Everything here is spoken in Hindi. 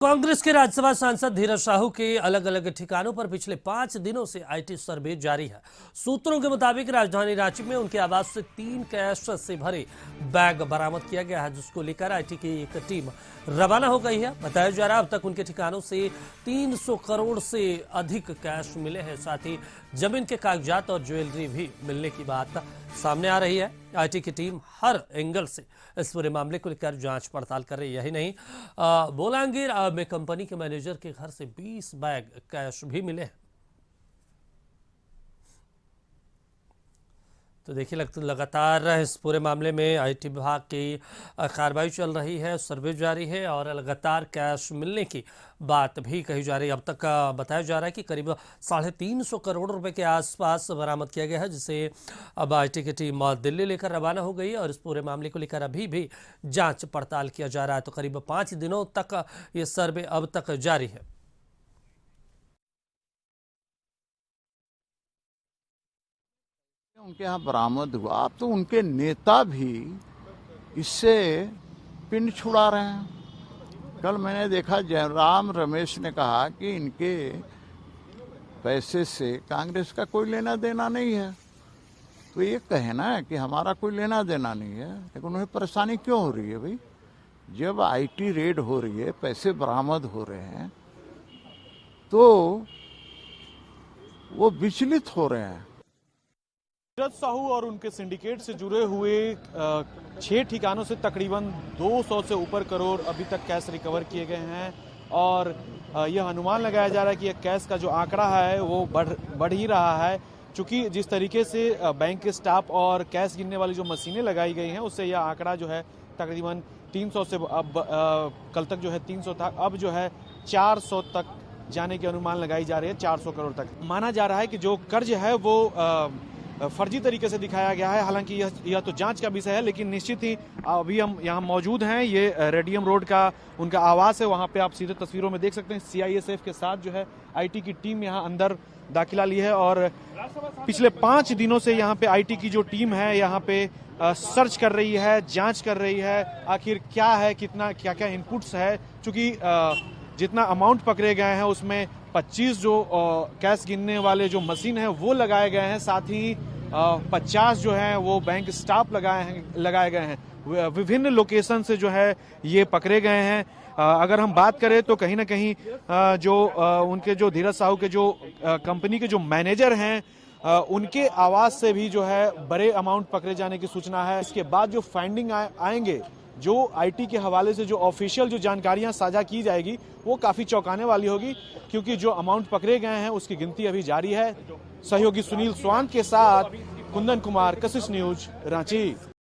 कांग्रेस के राज्यसभा सांसद धीरज साहू के अलग अलग ठिकानों पर पिछले 5 दिनों से आईटी सर्वे जारी है। सूत्रों के मुताबिक राजधानी रांची में उनके आवास से 3 कैश से भरे बैग बरामद किया गया है, जिसको लेकर आईटी की एक टीम रवाना हो गई है। बताया जा रहा है अब तक उनके ठिकानों से 300 करोड़ से अधिक कैश मिले हैं। साथ ही जमीन के कागजात और ज्वेलरी भी मिलने की बात सामने आ रही है। आईटी की टीम हर एंगल से इस पूरे मामले को लेकर जांच पड़ताल कर रही है। यही नहीं, बोलांगीर में कंपनी के मैनेजर के घर से 20 बैग कैश भी मिले हैं। तो देखिए, लगातार इस पूरे मामले में आईटी विभाग की कार्रवाई चल रही है, सर्वे जारी है और लगातार कैश मिलने की बात भी कही जा रही है। अब तक बताया जा रहा है कि करीब 350 करोड़ रुपए के आसपास बरामद किया गया है, जिसे अब आईटी की टीम दिल्ली लेकर रवाना हो गई है और इस पूरे मामले को लेकर अभी भी जांच पड़ताल किया जा रहा है। तो करीब 5 दिनों तक ये सर्वे अब तक जारी है। उनके यहाँ बरामद हुआ। अब तो उनके नेता भी इससे पिंड छुड़ा रहे हैं। कल मैंने देखा जयराम रमेश ने कहा कि इनके पैसे से कांग्रेस का कोई लेना देना नहीं है। तो ये कहना है कि हमारा कोई लेना देना नहीं है, लेकिन उन्हें परेशानी क्यों हो रही है भाई? जब आईटी रेड हो रही है, पैसे बरामद हो रहे हैं, तो वो विचलित हो रहे हैं। धीरज साहू और उनके सिंडिकेट से जुड़े हुए 6 ठिकानों से तकरीबन 200 से ऊपर करोड़ अभी तक कैश रिकवर किए गए हैं और यह अनुमान लगाया जा रहा है कि यह कैश का जो आंकड़ा है वो बढ़ ही रहा है, क्योंकि जिस तरीके से बैंक के स्टाफ और कैश गिनने वाली जो मशीनें लगाई गई हैं उससे यह आंकड़ा जो है तकरीबन 300 से अब कल तक जो है 300 था, अब जो है 400 तक जाने की अनुमान लगाई जा रही है। 400 करोड़ तक माना जा रहा है कि जो कर्ज है वो फर्जी तरीके से दिखाया गया है। हालांकि यह तो जांच का विषय है, लेकिन निश्चित ही अभी हम यहाँ मौजूद हैं। ये रेडियम रोड का उनका आवास है, वहाँ पे आप सीधे तस्वीरों में देख सकते हैं सीआईएसएफ के साथ जो है आईटी की टीम यहाँ अंदर दाखिला ली है और पिछले 5 दिनों से यहाँ पे आईटी की जो टीम है यहाँ पे सर्च कर रही है, जांच कर रही है आखिर क्या है, कितना क्या क्या इनपुट्स है। चूंकि जितना अमाउंट पकड़े गए हैं उसमें 25 जो कैश गिनने वाले जो मशीन है वो लगाए गए हैं, साथ ही 50 जो है वो बैंक स्टाफ लगाए गए हैं। विभिन्न लोकेशन से जो है ये पकड़े गए हैं। अगर हम बात करें तो कहीं ना कहीं जो उनके जो धीरज साहू के जो कंपनी के जो मैनेजर हैं उनके आवास से भी जो है बड़े अमाउंट पकड़े जाने की सूचना है। इसके बाद जो फाइंडिंग आएंगे, जो आईटी के हवाले से जो ऑफिशियल जो जानकारियां साझा की जाएगी वो काफी चौंकाने वाली होगी, क्योंकि जो अमाउंट पकड़े गए हैं उसकी गिनती अभी जारी है। सहयोगी सुनील स्वांत के साथ कुंदन कुमार, कशिश न्यूज, रांची।